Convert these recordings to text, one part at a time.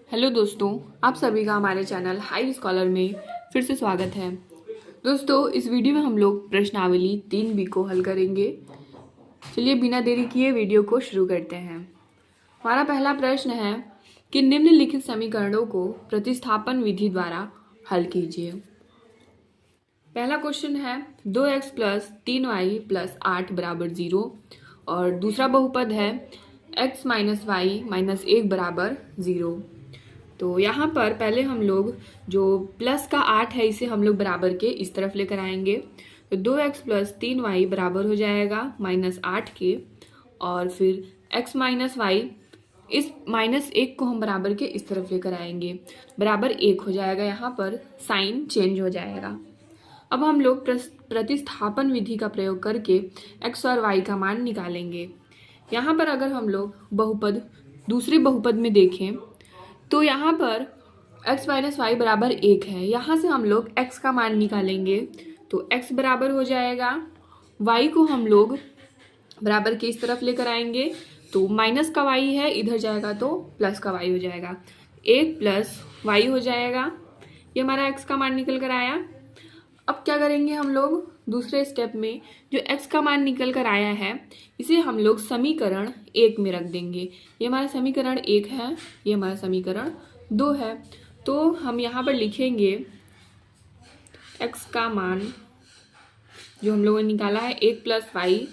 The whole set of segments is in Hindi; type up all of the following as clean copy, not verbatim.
हेलो दोस्तों, आप सभी का हमारे चैनल हाई स्कॉलर में फिर से स्वागत है। दोस्तों, इस वीडियो में हम लोग प्रश्नावली 3B को हल करेंगे। चलिए बिना देरी किए वीडियो को शुरू करते हैं। हमारा पहला प्रश्न है कि निम्नलिखित समीकरणों को प्रतिस्थापन विधि द्वारा हल कीजिए। पहला क्वेश्चन है 2x प्लस 3y प्लस 8 बराबर 0 और दूसरा बहुपद है x माइनस वाई माइनस 1 बराबर 0। तो यहाँ पर पहले हम लोग जो प्लस का 8 है इसे हम लोग बराबर के इस तरफ लेकर आएंगे। तो 2x प्लस 3y बराबर हो जाएगा माइनस 8 के, और फिर x माइनस वाई इस माइनस 1 को हम बराबर के इस तरफ लेकर आएंगे, बराबर 1 हो जाएगा। यहाँ पर साइन चेंज हो जाएगा। अब हम लोग प्रतिस्थापन विधि का प्रयोग करके x और y का मान निकालेंगे। यहाँ पर अगर हम लोग बहुपद दूसरे बहुपद में देखें तो यहाँ पर x माइनस वाई बराबर 1 है। यहाँ से हम लोग x का मान निकालेंगे तो x बराबर हो जाएगा, y को हम लोग बराबर के इस तरफ लेकर आएंगे तो माइनस का y है, इधर जाएगा तो प्लस का y हो जाएगा। 1 प्लस y हो जाएगा। ये हमारा x का मान निकल कर आया। अब क्या करेंगे हम लोग दूसरे स्टेप में, जो x का मान निकल कर आया है इसे हम लोग समीकरण 1 में रख देंगे। ये हमारा समीकरण 1 है, ये हमारा समीकरण 2 है। तो हम यहाँ पर लिखेंगे x का मान जो हम लोगों ने निकाला है 1 प्लस वाई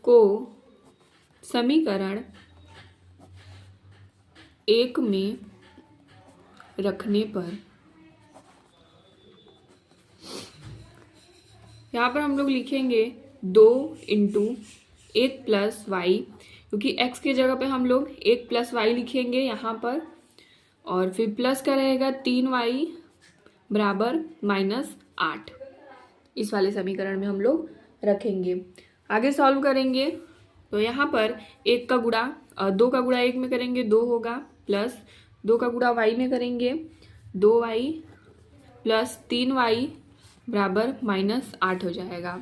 को समीकरण 1 में रखने पर यहाँ पर हम लोग लिखेंगे 2 इंटू 1 प्लस वाई, क्योंकि x के जगह पे हम लोग 1 प्लस वाई लिखेंगे यहाँ पर, और फिर प्लस का रहेगा 3y बराबर माइनस 8। इस वाले समीकरण में हम लोग रखेंगे। आगे सॉल्व करेंगे तो यहाँ पर 1 का गुणा 2 का गुणा 1 में करेंगे 2 होगा, प्लस 2 का गुणा y में करेंगे 2y प्लस 3y बराबर माइनस 8 हो जाएगा।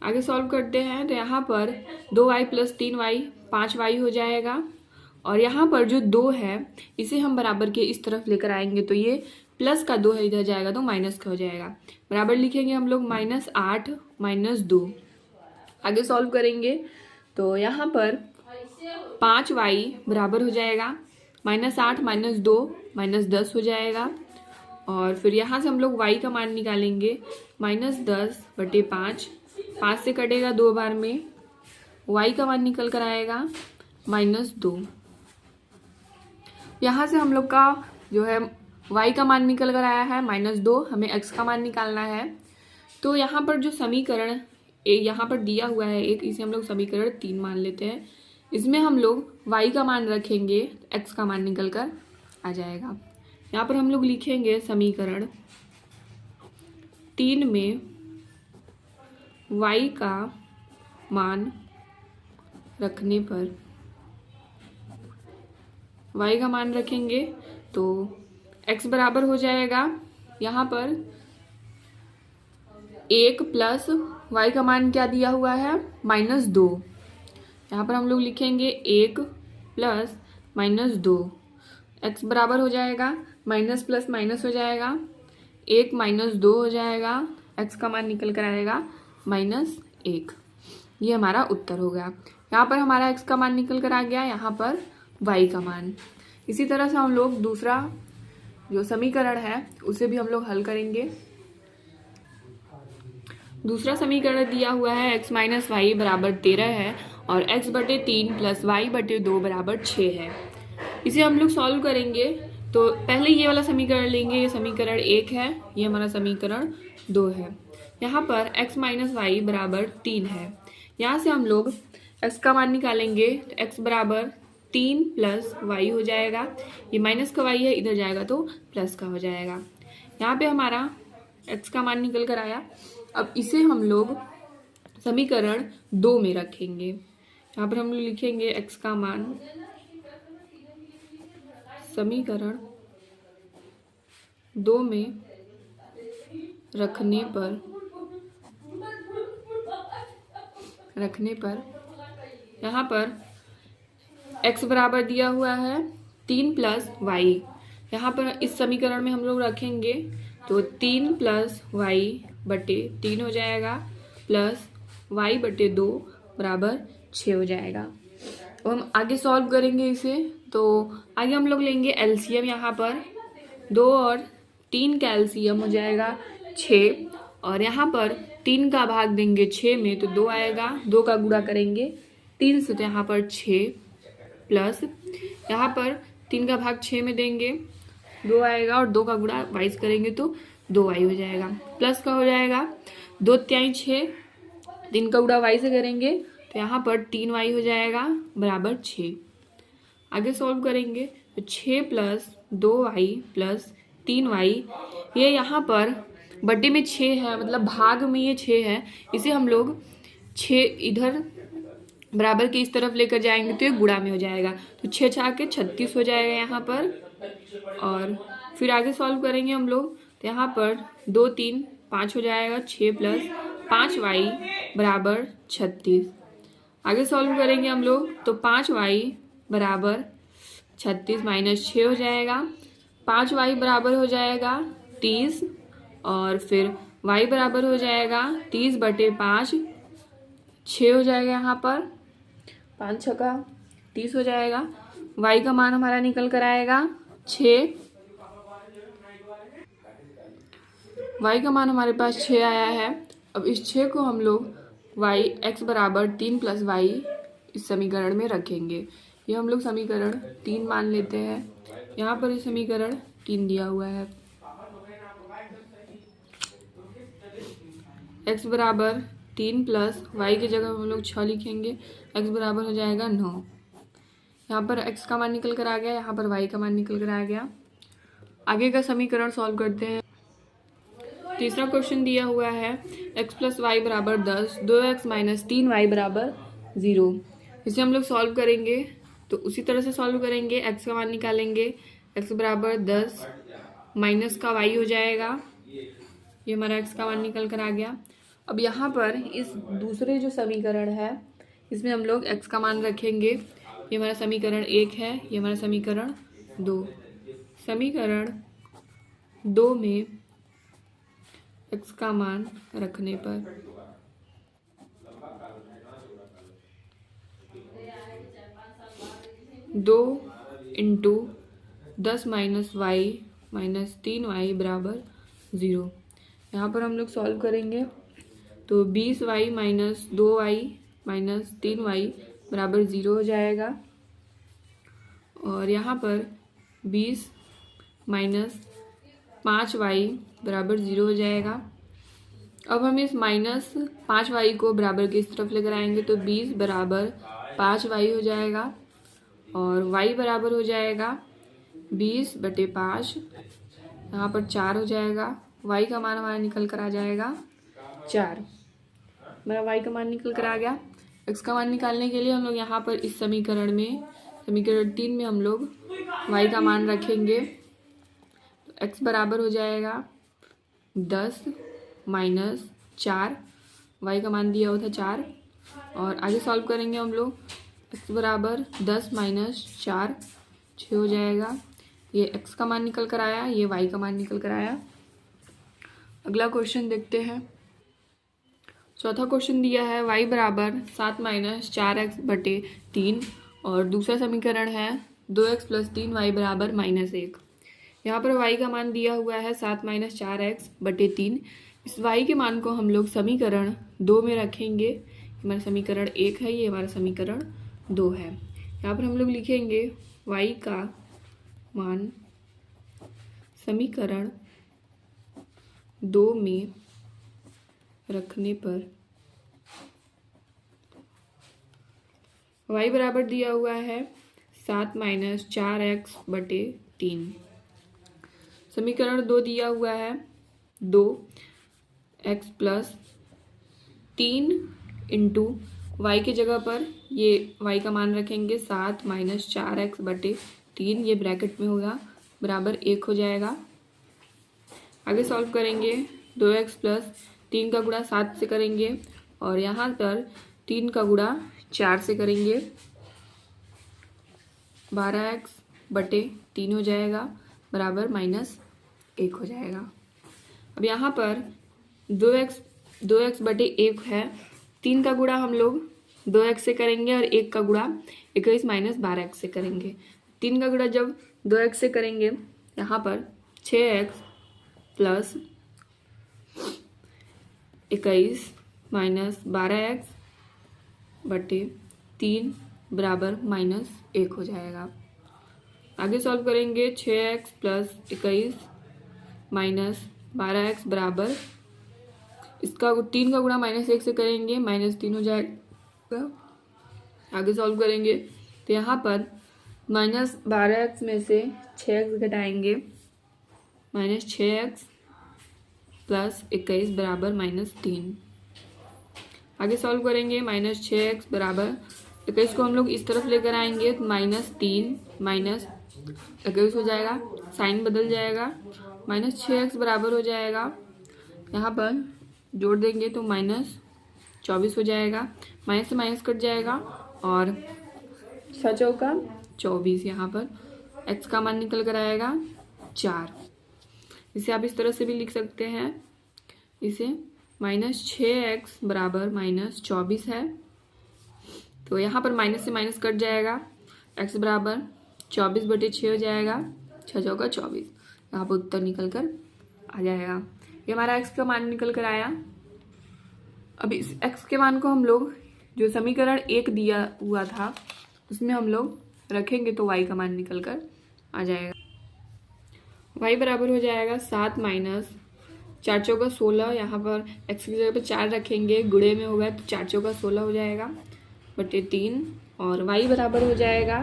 आगे सॉल्व करते हैं तो यहाँ पर 2y प्लस 3y 5y हो जाएगा, और यहाँ पर जो 2 है इसे हम बराबर के इस तरफ लेकर आएंगे तो ये प्लस का 2 है, इधर जाएगा तो माइनस का हो जाएगा। बराबर लिखेंगे हम लोग माइनस 8 माइनस 2। आगे सॉल्व करेंगे तो यहाँ पर 5y बराबर हो जाएगा माइनस 8 माइनस 2 माइनस 10 हो जाएगा, और फिर यहाँ से हम लोग y का मान निकालेंगे माइनस 10/5। 5 से कटेगा 2 बार में, y का मान निकल कर आएगा माइनस 2। यहाँ से हम लोग का जो है y का मान निकल कर आया है माइनस 2, हमें x का मान निकालना है। तो यहाँ पर जो समीकरण यहाँ पर दिया हुआ है एक, इसे हम लोग समीकरण 3 मान लेते हैं। इसमें हम लोग y का मान रखेंगे, x का मान निकल कर आ जाएगा। यहाँ पर हम लोग लिखेंगे समीकरण 3 में y का मान रखने पर, y का मान रखेंगे तो x बराबर हो जाएगा यहाँ पर 1 प्लस y का मान क्या दिया हुआ है माइनस 2। यहाँ पर हम लोग लिखेंगे 1 प्लस माइनस 2, x बराबर हो जाएगा माइनस प्लस माइनस हो जाएगा, 1 माइनस 2 हो जाएगा, x का मान निकल कर आएगा माइनस 1। ये हमारा उत्तर हो गया। यहाँ पर हमारा x का मान निकल कर आ गया, यहाँ पर y का मान। इसी तरह से हम लोग दूसरा जो समीकरण है उसे भी हम लोग हल करेंगे। दूसरा समीकरण दिया हुआ है x माइनस वाई बराबर 13 है और x/3 प्लस y/2 बराबर 6 है। इसे हम लोग सॉल्व करेंगे तो पहले ये वाला समीकरण लेंगे, ये समीकरण 1 है, ये हमारा समीकरण 2 है। यहाँ पर x माइनस वाई बराबर 3 है। यहाँ से हम लोग x का मान निकालेंगे तो x बराबर 3 प्लस वाई हो जाएगा, ये माइनस का y है, इधर जाएगा तो प्लस का हो जाएगा। यहाँ पे हमारा x का मान निकल कर आया। अब इसे हम लोग समीकरण 2 में रखेंगे। यहाँ पर हम लोग लिखेंगे x का मान समीकरण 2 में रखने पर यहाँ पर x बराबर दिया हुआ है 3 प्लस वाई, यहाँ पर इस समीकरण में हम लोग रखेंगे तो 3 प्लस वाई बटे 3 हो जाएगा, प्लस वाई बटे 2 बराबर 6 हो जाएगा। अब हम आगे सॉल्व करेंगे इसे, तो आगे हम लोग लेंगे एलसीएम। यहाँ पर 2 और 3 का एलसीएम हो जाएगा 6, और यहाँ पर 3 का भाग देंगे 6 में तो 2 आएगा, 2 का गुणा करेंगे 3 से तो यहाँ पर 6, प्लस यहाँ पर 3 का भाग 6 में देंगे 2 आएगा, और 2 का गुणा वाइस करेंगे तो 2 वाई हो जाएगा, प्लस का हो जाएगा 2 तिहाई 6, 3 का गुणा वाई से करेंगे तो यहाँ पर 3 वाई हो जाएगा बराबर 6। आगे सॉल्व करेंगे तो 6 प्लस 2 वाई प्लस 3 वाई, ये यहाँ पर बटे में 6 है, मतलब भाग में ये 6 है, इसे हम लोग 6 इधर बराबर के इस तरफ लेकर जाएंगे तो ये गुणा में हो जाएगा, तो 6 छः के 36 हो जाएगा यहाँ पर। और फिर आगे सॉल्व करेंगे हम लोग तो यहाँ पर 2 3 5 हो जाएगा, 6 प्लस 5 वाई बराबर 36। आगे सॉल्व करेंगे हम लोग तो 5 वाई बराबर 36 माइनस 6 हो जाएगा, 5 वाई बराबर हो जाएगा 30, और फिर y बराबर हो जाएगा 30 बटे 5, 6 हो जाएगा यहाँ पर, 5 छक्का 30 हो जाएगा। y का मान हमारा निकल कर आएगा 6, y का मान हमारे पास 6 आया है। अब इस 6 को हम लोग y x बराबर 3 प्लस वाई इस समीकरण में रखेंगे। ये हम लोग समीकरण 3 मान लेते हैं, यहाँ पर ये समीकरण 3 दिया हुआ है। x बराबर 3 प्लस वाई की जगह हम लोग 6 लिखेंगे, x बराबर हो जाएगा 9। यहाँ पर x का मान निकल कर आ गया, यहाँ पर y का मान निकल कर आ गया। आगे का समीकरण सॉल्व करते हैं। तीसरा क्वेश्चन दिया हुआ है x प्लस वाई बराबर 10, 2x माइनस 3y बराबर 0। इसे हम लोग सॉल्व करेंगे तो उसी तरह से सॉल्व करेंगे, x का मान निकालेंगे, x बराबर 10 माइनस का y हो जाएगा, ये हमारा x का मान निकल कर आ गया। अब यहाँ पर इस दूसरे जो समीकरण है इसमें हम लोग x का मान रखेंगे, ये हमारा समीकरण 1 है, ये हमारा समीकरण 2। समीकरण 2 में x का मान रखने पर 2 into 10 minus y minus 3 y बराबर 0। यहाँ पर हम लोग सॉल्व करेंगे तो 20 y minus 2 y minus 3 y बराबर 0 हो जाएगा, और यहाँ पर 20 माइनस 5 वाई बराबर 0 हो जाएगा। अब हम इस माइनस 5 वाई को बराबर की इस तरफ लेकर आएंगे तो 20 बराबर 5 वाई हो जाएगा, और y बराबर हो जाएगा 20 बटे 5, यहाँ पर 4 हो जाएगा। y का मान हमारा निकल कर आ जाएगा 4। हमारा y का मान निकल कर आ गया। x का मान निकालने के लिए हम लोग यहाँ पर इस समीकरण में, समीकरण 3 में हम लोग y का मान रखेंगे, तो x बराबर हो जाएगा 10 माइनस 4, y का मान दिया हुआ था 4, और आगे सॉल्व करेंगे हम लोग, x बराबर 10 माइनस 4 6 हो जाएगा। ये x का मान निकल कर आया, ये y का मान निकल कर आया। अगला क्वेश्चन देखते हैं। चौथा क्वेश्चन दिया है y बराबर 7 माइनस 4x बटे 3, और दूसरा समीकरण है 2x प्लस 3y बराबर -1। यहाँ पर y का मान दिया हुआ है 7 माइनस 4x बटे 3। इस y के मान को हम लोग समीकरण 2 में रखेंगे। हमारा समीकरण 1 है, ये हमारा समीकरण 2 है। यहाँ पर हम लोग लिखेंगे y का मान समीकरण 2 में रखने पर y बराबर दिया हुआ है 7 माइनस 4x बटे 3। समीकरण 2 दिया हुआ है 2x प्लस 3 इंटू वाई की जगह पर ये y का मान रखेंगे 7 माइनस 4x बटे 3, ये ब्रैकेट में होगा, बराबर 1 हो जाएगा। आगे सॉल्व करेंगे 2x प्लस 3 का गुणा 7 से करेंगे, और यहाँ पर 3 का गुणा 4 से करेंगे, 12x बटे 3 हो जाएगा बराबर -1 हो जाएगा। अब यहाँ पर 2x बटे 1 है, 3 का गुणा हम लोग 2x से करेंगे और 1 का गुणा 21 माइनस 12x से करेंगे। 3 का गुणा जब 2x से करेंगे यहाँ पर 6x प्लस 21 माइनस 12x बटे 3 बराबर -1 हो जाएगा। आगे सॉल्व करेंगे 6x प्लस 21 माइनस 12x बराबर, इसका 3 का गुणा -1 से करेंगे -3 हो जाएगा। आगे सॉल्व करेंगे तो यहाँ पर -12x में से 6x घटाएंगे, -6x प्लस 21 बराबर -3। आगे सॉल्व करेंगे -6x बराबर 21 को हम लोग इस तरफ लेकर आएंगे तो -3 माइनस 21 हो जाएगा, साइन बदल जाएगा, -6x बराबर हो जाएगा, यहाँ पर जोड़ देंगे तो -24 हो जाएगा, माइनस से माइनस कट जाएगा और 6 चौका 24, यहाँ पर x का मान निकल कर आएगा 4। इसे आप इस तरह से भी लिख सकते हैं, इसे -6x बराबर -24 है, तो यहाँ पर माइनस से माइनस कट जाएगा, x बराबर 24 बटे 6 हो जाएगा, 6 चौका 24, यहाँ पर उत्तर निकल कर आ जाएगा। ये हमारा x का मान निकल कर आया। अब इस x के मान को हम लोग जो समीकरण 1 दिया हुआ था उसमें हम लोग रखेंगे तो y का मान निकल कर आ जाएगा। y बराबर हो जाएगा 7 माइनस 4 चौका 16, यहाँ पर x की जगह पर 4 रखेंगे, गुणे में होगा तो 4 चौका 16 हो जाएगा बटे 3, और y बराबर हो जाएगा,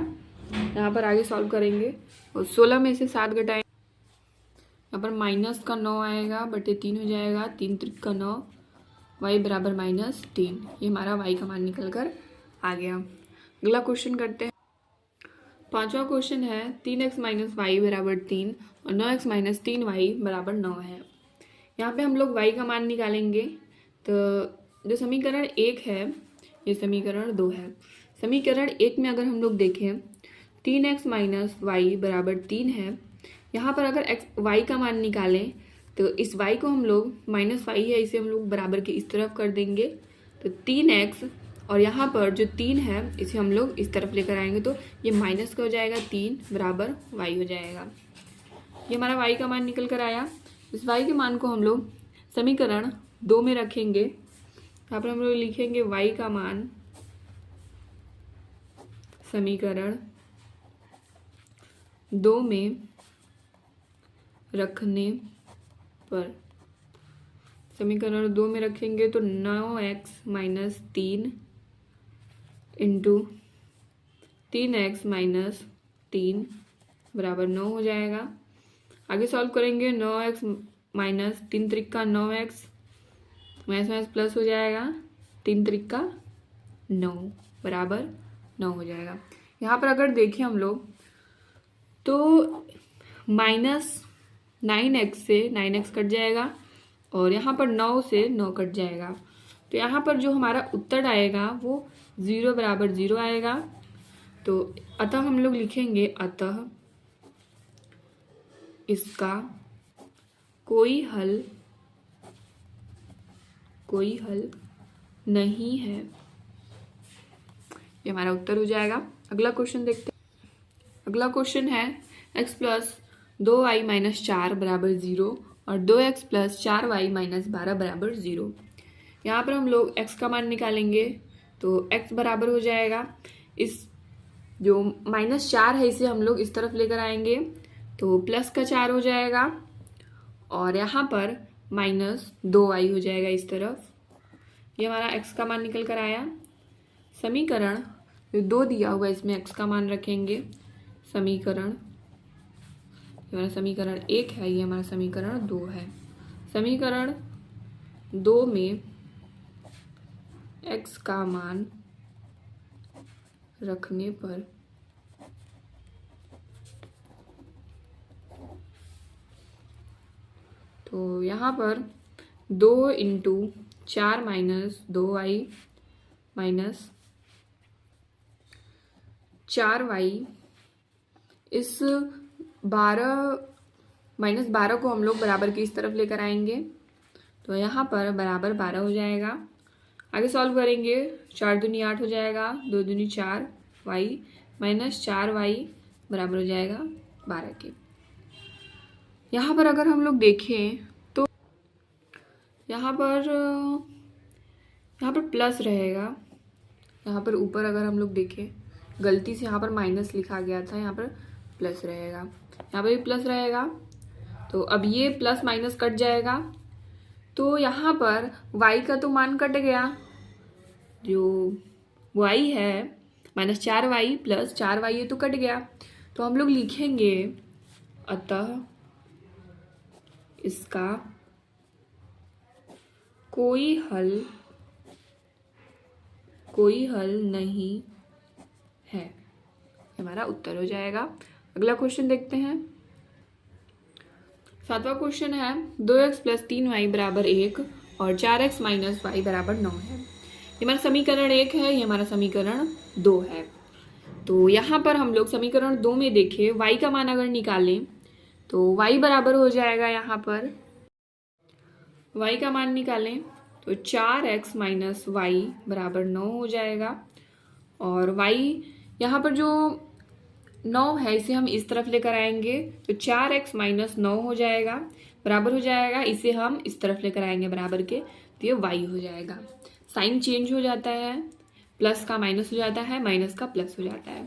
यहाँ पर आगे सॉल्व करेंगे और 16 में से 7 घटाएंगे, यहाँ पर माइनस का 9 आएगा बटे 3 हो जाएगा, 3 त्रिक का 9, y बराबर -3। ये हमारा y का मान निकल कर आ गया। अगला क्वेश्चन करते हैं। 5वां क्वेश्चन है 3x माइनस वाई बराबर 3 और 9x माइनस 3y बराबर 9 है। यहाँ पे हम लोग y का मान निकालेंगे, तो जो समीकरण 1 है ये समीकरण 2 है। समीकरण 1 में अगर हम लोग देखें 3x माइनस वाई बराबर 3 है, यहाँ पर अगर y का मान निकालें तो इस y को हम लोग -y है इसे हम लोग बराबर के इस तरफ कर देंगे, तो 3x और यहाँ पर जो 3 है इसे हम लोग इस तरफ लेकर आएंगे तो ये माइनस का हो जाएगा, 3 बराबर y हो जाएगा। ये हमारा y का मान निकल कर आया। इस y के मान को हम लोग समीकरण 2 में रखेंगे, यहाँ पर हम लोग लिखेंगे y का मान समीकरण 2 में रखने पर, समीकरण 2 में रखेंगे तो 9x minus 3 into 3x minus 3 बराबर 9 हो जाएगा। आगे सॉल्व करेंगे 9x माइनस 3 त्रिक का 9x, माइनस माइनस प्लस हो जाएगा, 3 त्रिक का 9 बराबर 9 हो जाएगा। यहाँ पर अगर देखें हम लोग तो -9x से 9x कट जाएगा और यहाँ पर 9 से 9 कट जाएगा, तो यहाँ पर जो हमारा उत्तर आएगा वो 0 बराबर 0 आएगा। तो अतः हम लोग लिखेंगे अतः इसका कोई हल नहीं है, ये हमारा उत्तर हो जाएगा। अगला क्वेश्चन देखते हैं। अगला क्वेश्चन है x प्लस 2y माइनस 4 बराबर 0 और 2x प्लस 4y माइनस 12 बराबर 0। यहाँ पर हम लोग x का मान निकालेंगे तो x बराबर हो जाएगा, इस जो -4 है इसे हम लोग इस तरफ लेकर आएंगे तो प्लस का 4 हो जाएगा और यहाँ पर -2y हो जाएगा इस तरफ। ये हमारा x का मान निकल कर आया। समीकरण जो 2 दिया हुआ इसमें x का मान रखेंगे, समीकरण ये हमारा समीकरण 1 है, ये हमारा समीकरण 2 है। समीकरण 2 में x का मान रखने पर तो यहाँ पर 2 into 4 minus 2y minus 4y इस 12 को हम लोग बराबर की इस तरफ लेकर आएंगे, तो यहाँ पर बराबर 12 हो जाएगा। आगे सॉल्व करेंगे, 4 दूनी 8 हो जाएगा, 2 दूनी 4 वाई माइनस 4 वाई बराबर हो जाएगा 12 के। यहाँ पर अगर हम लोग देखें तो यहाँ पर प्लस रहेगा। यहाँ पर ऊपर अगर हम लोग देखें, गलती से यहाँ पर माइनस लिखा गया था, यहाँ पर प्लस रहेगा, यहाँ पर भी प्लस रहेगा। तो अब ये प्लस माइनस कट जाएगा, तो यहाँ पर y का तो मान कट गया, जो y है माइनस 4y प्लस 4y ये तो कट गया। तो हम लोग लिखेंगे अतः इसका कोई हल नहीं है, हमारा उत्तर हो जाएगा। अगला क्वेश्चन देखते हैं। 7वां क्वेश्चन है 2x प्लस 3y बराबर 1 और 4x माइनस y बराबर 9 है। ये हमारा समीकरण 1 है, ये हमारा समीकरण 2 है। तो यहाँ पर हम लोग समीकरण 2 में देखें, y का मान अगर निकालें तो y बराबर हो जाएगा, यहाँ पर y का मान निकालें तो 4x माइनस वाई बराबर 9 हो जाएगा। और y यहाँ पर जो 9 है इसे हम इस तरफ लेकर आएंगे, तो 4x माइनस 9 हो जाएगा, बराबर हो जाएगा, इसे हम इस तरफ लेकर आएंगे बराबर के, तो ये y हो जाएगा। साइन चेंज हो जाता है, प्लस का माइनस हो जाता है, माइनस का प्लस हो जाता है।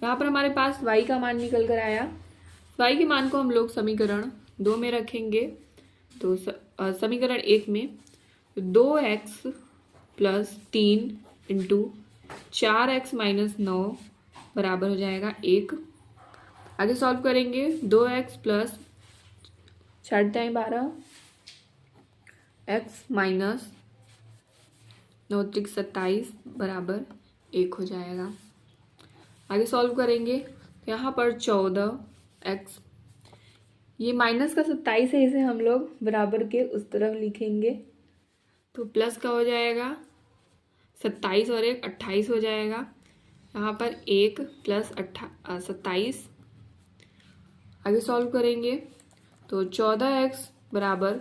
यहाँ पर हमारे पास y का मान निकल कर आया। y के मान को हम लोग समीकरण 2 में रखेंगे, तो समीकरण 1 में 2x plus 3 into 4x minus 9 बराबर हो जाएगा 1। आगे सॉल्व करेंगे, 2x प्लस 12 x माइनस 9 त्रिक 27 बराबर 1 हो जाएगा। आगे सॉल्व करेंगे, तो यहाँ पर 14x, ये माइनस का 27 है, इसे हम लोग बराबर के उस तरफ लिखेंगे, तो प्लस का हो जाएगा 27 और 1 28 हो जाएगा। यहाँ पर 1 प्लस 27। आगे सॉल्व करेंगे तो 14x बराबर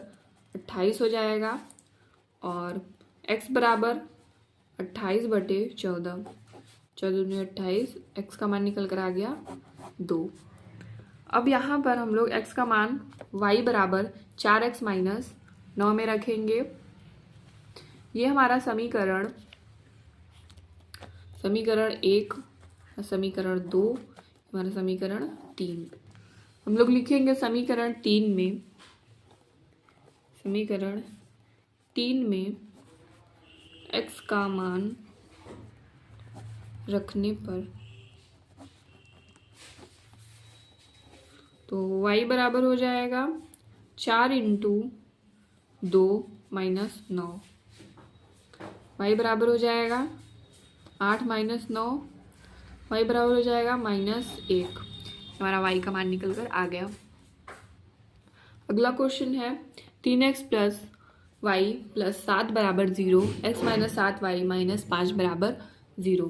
28 हो जाएगा और x बराबर 28 बटे 14, 14 28, x का मान निकल कर आ गया 2। अब यहाँ पर हम लोग x का मान y बराबर 4x माइनस 9 में रखेंगे। ये हमारा समीकरण 1, समीकरण 2, हमारा समीकरण 3। हम लोग लिखेंगे समीकरण 3 में x का मान रखने पर तो y बराबर हो जाएगा 4 इंटू 2 माइनस 9, y बराबर हो जाएगा 8 माइनस 9, y बराबर हो जाएगा -1। हमारा y का मान निकल कर आ गया। अगला क्वेश्चन है 3x प्लस वाई प्लस 7 बराबर 0, x माइनस 7 वाई माइनस 5 बराबर 0।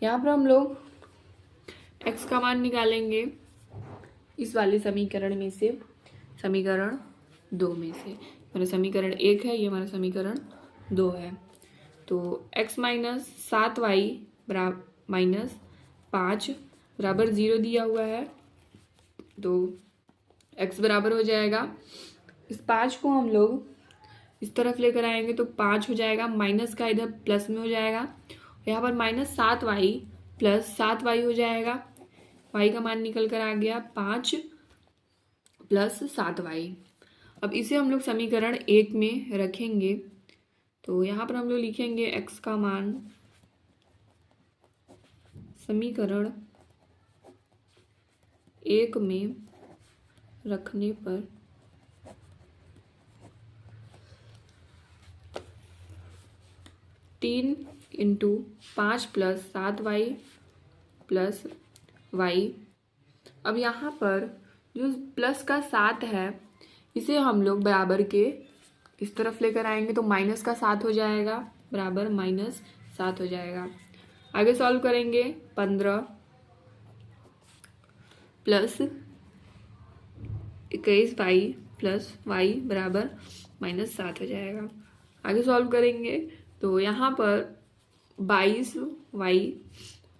यहाँ पर हम लोग x का मान निकालेंगे इस वाले समीकरण में से, समीकरण 2 में से। हमारा समीकरण 1 है, ये हमारा समीकरण 2 है। तो x माइनस 7 वाई बराबर माइनस 5 बराबर 0 दिया हुआ है, तो x बराबर हो जाएगा, इस 5 को हम लोग इस तरफ लेकर आएंगे तो 5 हो जाएगा, माइनस का इधर प्लस में हो जाएगा, यहाँ पर माइनस 7 वाई प्लस 7 वाई हो जाएगा। y का मान निकल कर आ गया 5 प्लस 7 वाई। अब इसे हम लोग समीकरण 1 में रखेंगे, तो यहाँ पर हम लोग लिखेंगे x का मान समीकरण 1 में रखने पर तीन into 5 plus 7 y plus y. अब यहाँ पर जो प्लस का 7 है इसे हम लोग बराबर के इस तरफ लेकर आएंगे, तो माइनस का 7 हो जाएगा, बराबर -7 हो जाएगा। आगे सॉल्व करेंगे 15 प्लस 21y प्लस वाई बराबर -7 हो जाएगा। आगे सॉल्व करेंगे तो यहाँ पर 22y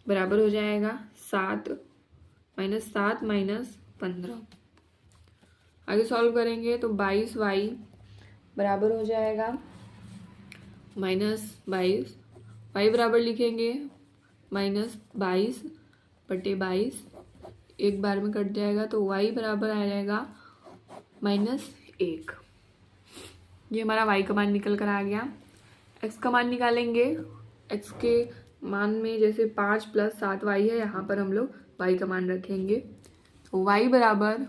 बराबर हो जाएगा 7 -7 -15। आगे सॉल्व करेंगे तो 22y बराबर हो जाएगा -22, y बराबर लिखेंगे -22/22, एक बार में कट जाएगा तो y बराबर आ जाएगा -1। ये हमारा y का मान निकल कर आ गया। x का मान निकालेंगे। x के मान में जैसे 5 + 7y है, यहाँ पर हम लोग y का मान रखेंगे। तो y बराबर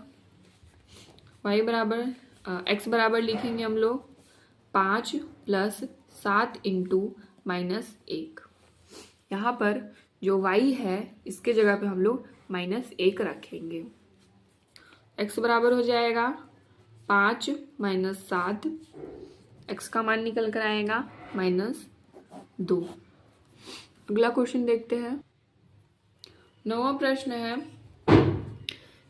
x बराबर लिखेंगे हम लोग 5 + 7 × -1। यहाँ पर जो y है इसके जगह पे हम लोग -1 रखेंगे। x बराबर हो जाएगा 5 - 7, x का मान निकल कर आएगा -2। अगला क्वेश्चन देखते हैं। 9वां प्रश्न है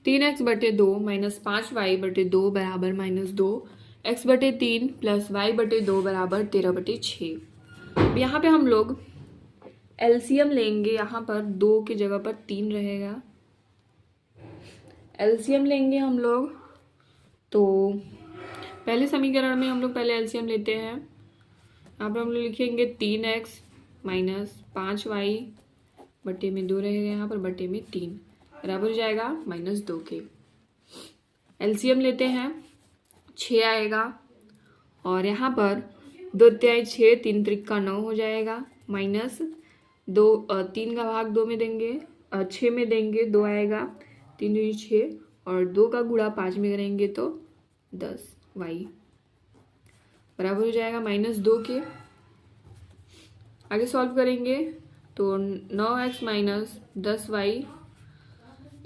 3x/2 - 5y/2 बराबर -2, x/3 + y/2 बराबर 13/6। यहाँ पे हम लोग एलसीएम लेंगे। यहाँ पर 2 की जगह पर 3 रहेगा। एलसीएम लेंगे हम लोग तो पहले समीकरण में हम लोग पहले एलसीएम लेते हैं। यहाँ पर हम लोग लिखेंगे 3x - 5y बटे में 2 रहेगा, यहाँ पर बटे में 3 बराबर हो जाएगा -2 के। एलसीएम लेते हैं 6 आएगा और यहाँ पर 2 तिहाई 6, 3 त्रिक 9 हो जाएगा, -2 3 का भाग 2 में देंगे 6 में देंगे 2 आएगा, 3 दूनी 6 और 2 का गुणा 5 में करेंगे तो 10y बराबर हो जाएगा -2 के। आगे सॉल्व करेंगे तो 9x - 10y,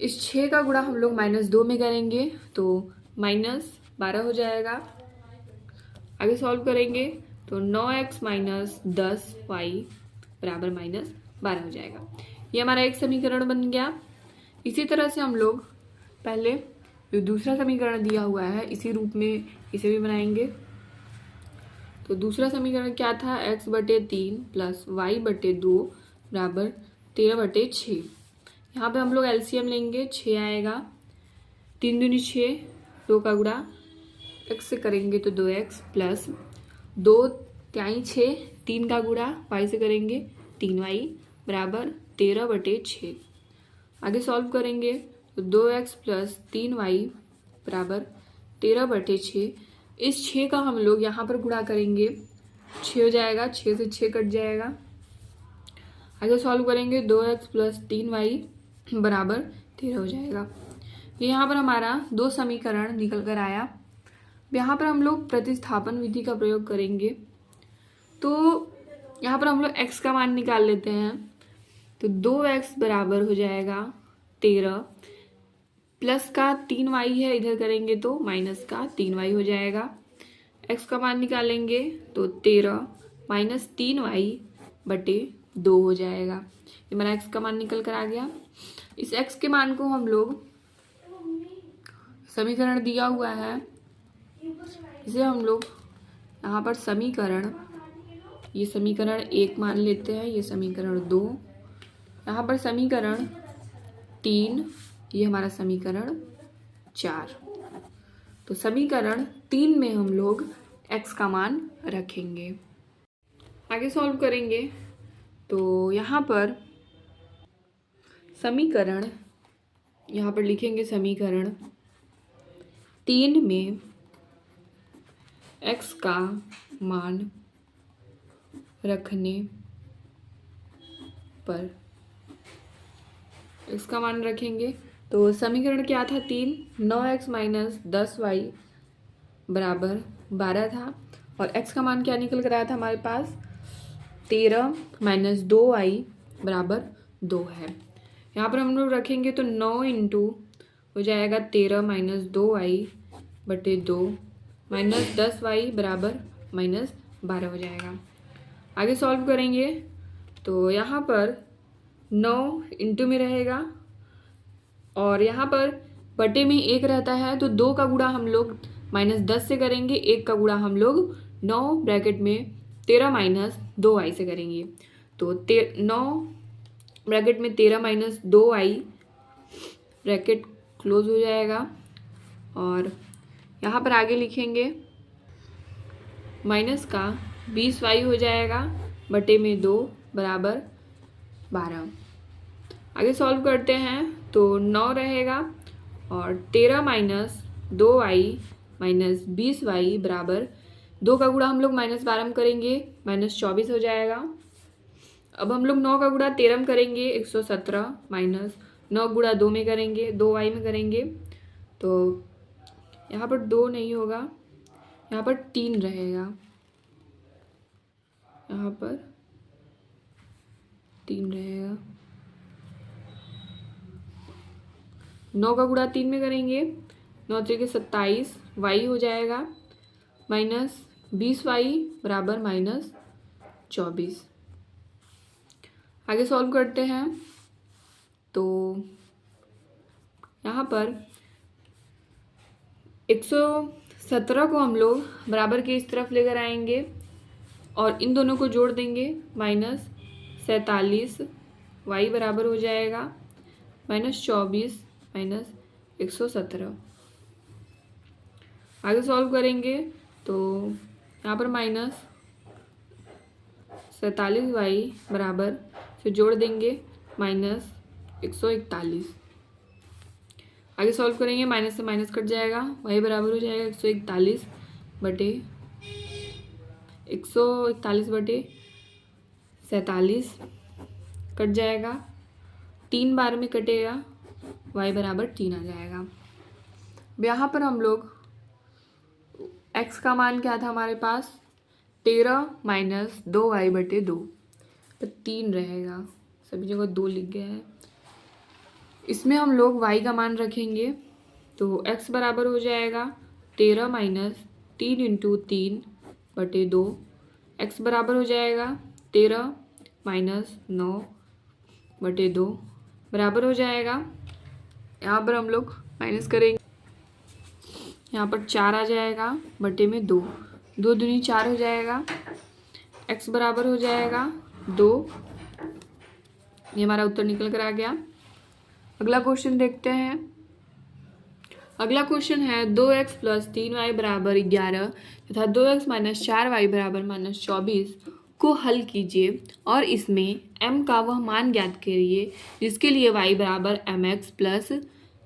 इस 6 का गुणा हम लोग -2 में करेंगे तो -12 हो जाएगा। आगे सॉल्व करेंगे तो 9x - 10y बराबर -12 हो जाएगा। ये हमारा एक समीकरण बन गया। इसी तरह से हम लोग पहले जो दूसरा समीकरण दिया हुआ है इसी रूप में इसे भी बनाएंगे। तो दूसरा समीकरण क्या था, x/3 + y/2 बराबर 13/6। यहाँ पे हम लोग एलसीएम लेंगे 6 आएगा, 3 दूनी 6, 2 का गुणा x से करेंगे तो 2x प्लस 2 तिहाई 6, 3 का गुणा y से करेंगे 3y बराबर 13/6। आगे सॉल्व करेंगे तो 2x + 3y बराबर 13/6। इस 6 का हम लोग यहाँ पर गुणा करेंगे 6 हो जाएगा, 6 से 6 कट जाएगा। आगे सॉल्व करेंगे 2x + 3y बराबर 13 हो जाएगा। यहाँ पर हमारा 2 समीकरण निकल कर आया। यहाँ पर हम लोग प्रतिस्थापन विधि का प्रयोग करेंगे। तो यहाँ पर हम लोग x का मान निकाल लेते हैं। तो 2x बराबर हो जाएगा 13, प्लस का 3y है, इधर करेंगे तो माइनस का 3y हो जाएगा। x का मान निकालेंगे तो 13 - 3y/2 हो जाएगा। ये हमारा x का मान निकल कर आ गया। इस x के मान को हम लोग समीकरण दिया हुआ है, इसे हम लोग यहाँ पर समीकरण, ये समीकरण 1 मान लेते हैं, ये समीकरण 2, यहाँ पर समीकरण 3, ये हमारा समीकरण 4। तो समीकरण 3 में हम लोग x का मान रखेंगे। आगे सॉल्व करेंगे तो यहाँ पर समीकरण, यहाँ पर लिखेंगे समीकरण 3 में x का मान रखने पर, x का मान रखेंगे तो समीकरण क्या था 3, 9x - 10y बराबर 12 था और x का मान क्या निकल कर आया था हमारे पास 13 - 2y बराबर 2 है। यहाँ पर हम लोग रखेंगे तो 9 × हो जाएगा 13 - 2y/2 - 10y बराबर -12 हो जाएगा। आगे सॉल्व करेंगे तो यहाँ पर 9 इंटू में रहेगा और यहाँ पर बटे में 1 रहता है तो 2 का गुणा हम लोग -10 से करेंगे, 1 का गुणा हम लोग 9 ब्रैकेट में 13 माइनस 2i से करेंगे। तो 9 ब्रैकेट में 13 माइनस 2i ब्रैकेट क्लोज हो जाएगा और यहाँ पर आगे लिखेंगे माइनस का 20y हो जाएगा बटे में 2 बराबर 12। आगे सॉल्व करते हैं तो 9 रहेगा और 13 माइनस 2i माइनस 20y बराबर 2 का गुणा हम लोग -12 में करेंगे, -24 हो जाएगा। अब हम लोग 9 का गुणा 13 में करेंगे 117 माइनस 9 गुणा 2 में करेंगे 2y में करेंगे तो यहाँ पर 2 नहीं होगा, यहाँ पर 3 रहेगा, यहाँ पर 3 रहेगा। 9 का गुणा 3 में करेंगे 9 3 27 y हो जाएगा माइनस 20y बराबर -24। आगे सॉल्व करते हैं तो यहाँ पर 117 को हम लोग बराबर के इस तरफ लेकर आएंगे और इन दोनों को जोड़ देंगे -47 y बराबर हो जाएगा -24 माइनस 117। आगे सॉल्व करेंगे तो यहाँ पर -47y बराबर से जोड़ देंगे -141। आगे सॉल्व करेंगे माइनस से माइनस कट जाएगा, y बराबर हो जाएगा 141 बटे 47 कट जाएगा, 3 बार में कटेगा, y बराबर 3 आ जाएगा। अब यहाँ पर हम लोग x का मान क्या था हमारे पास 13 माइनस 2y बटे 2 तो 3 रहेगा, सभी जगह 2 लिख गया है। इसमें हम लोग y का मान रखेंगे तो x बराबर हो जाएगा 13 माइनस 3 इंटू 3 बटे 2, x बराबर हो जाएगा 13 माइनस 9 बटे 2 बराबर हो जाएगा, यहाँ पर हम लोग माइनस करेंगे, यहाँ पर 4 आ जाएगा बटे में 2, 2 दूनी 4 हो जाएगा, x बराबर हो जाएगा 2। ये हमारा उत्तर निकल कर आ गया। अगला क्वेश्चन देखते हैं। अगला क्वेश्चन है 2x प्लस 3y बराबर 11 तथा 2x माइनस 4y बराबर -24 को हल कीजिए और इसमें m का वह मान ज्ञात करिए जिसके लिए y बराबर mx प्लस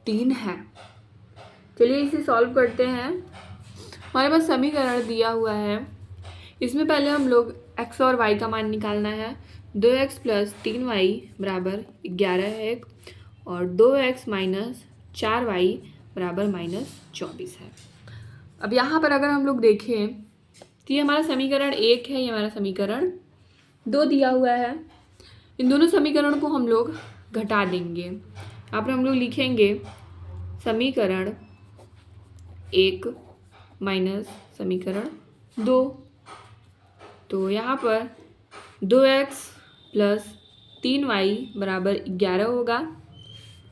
3 है। चलिए इसे सॉल्व करते हैं। हमारे पास समीकरण दिया हुआ है, इसमें पहले हम लोग x और y का मान निकालना है। 2x प्लस 3y बराबर 11 है और 2x माइनस 4y बराबर -24 है। अब यहाँ पर अगर हम लोग देखें तो ये हमारा समीकरण 1 है, ये हमारा समीकरण 2 दिया हुआ है। इन दोनों समीकरण को हम लोग घटा देंगे। यहाँ पर हम लोग लिखेंगे समीकरण 1 माइनस समीकरण 2। तो यहाँ पर 2x प्लस 3y बराबर 11 होगा,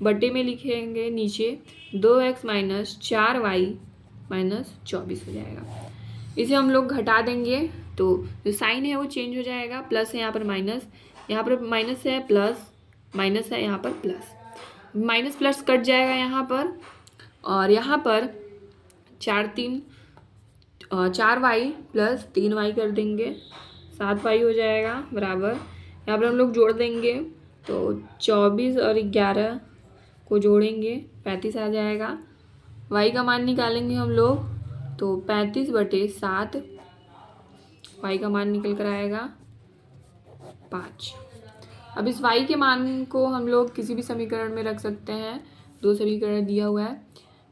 बटे में लिखेंगे नीचे 2x माइनस 4y माइनस 24 हो जाएगा। इसे हम लोग घटा देंगे तो जो साइन है वो चेंज हो जाएगा, प्लस है यहाँ पर माइनस, यहाँ पर माइनस है प्लस, माइनस है यहाँ पर प्लस, माइनस प्लस कट जाएगा यहाँ पर और यहाँ पर 4y प्लस 3y कर देंगे, 7y हो जाएगा बराबर, यहाँ पर हम लोग जोड़ देंगे तो 24 और 11 को जोड़ेंगे 35 आ जाएगा। y का मान निकालेंगे हम लोग तो 35 बटे 7 y का मान निकल कर आएगा 5। अब इस y के मान को हम लोग किसी भी समीकरण में रख सकते हैं, 2 समीकरण दिया हुआ है।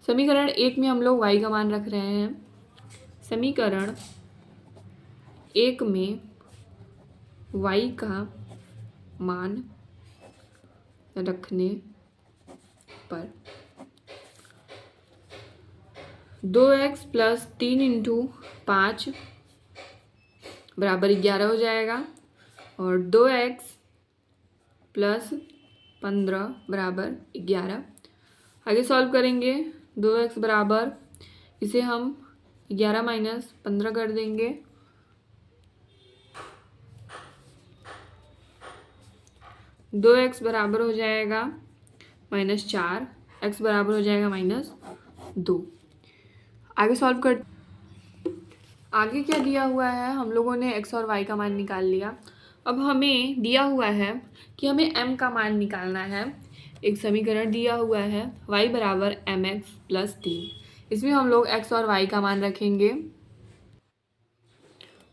समीकरण 1 में हम लोग y का मान रख रहे हैं, समीकरण 1 में y का मान रखने पर 2x प्लस 3 इंटू 5 बराबर 11 हो जाएगा और 2x प्लस 15 बराबर 11 आगे सॉल्व करेंगे 2x बराबर, इसे हम 11 माइनस 15 कर देंगे। 2x बराबर हो जाएगा -4, x बराबर हो जाएगा -2। आगे सॉल्व कर, आगे क्या दिया हुआ है, हम लोगों ने x और y का मान निकाल लिया। अब हमें दिया हुआ है कि हमें m का मान निकालना है। एक समीकरण दिया हुआ है y बराबर mx प्लस 3। इसमें हम लोग x और y का मान रखेंगे।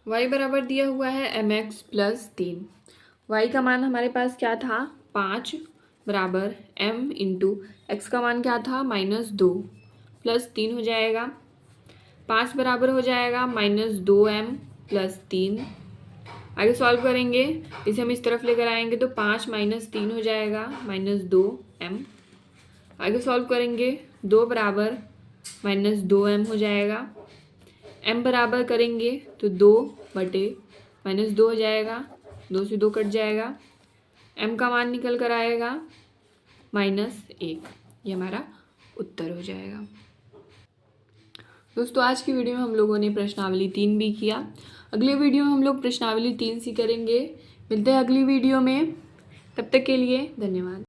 y बराबर दिया हुआ है mx प्लस 3। y का मान हमारे पास क्या था, 5 बराबर m इंटू एक्स का मान क्या था -2 प्लस 3 हो जाएगा। 5 बराबर हो जाएगा -2m प्लस 3। आगे सॉल्व करेंगे, इसे हम इस तरफ लेकर आएंगे तो 5 माइनस 3 हो जाएगा -2m। आगे सॉल्व करेंगे 2 बराबर -2m हो जाएगा। m बराबर करेंगे तो 2 बटे -2 हो जाएगा, 2 से 2 कट जाएगा। m का मान निकल कर आएगा -1। ये हमारा उत्तर हो जाएगा। दोस्तों आज की वीडियो में हम लोगों ने प्रश्नावली 3 भी किया। अगले वीडियो में हम लोग प्रश्नावली 3 सी करेंगे। मिलते हैं अगली वीडियो में, तब तक के लिए धन्यवाद।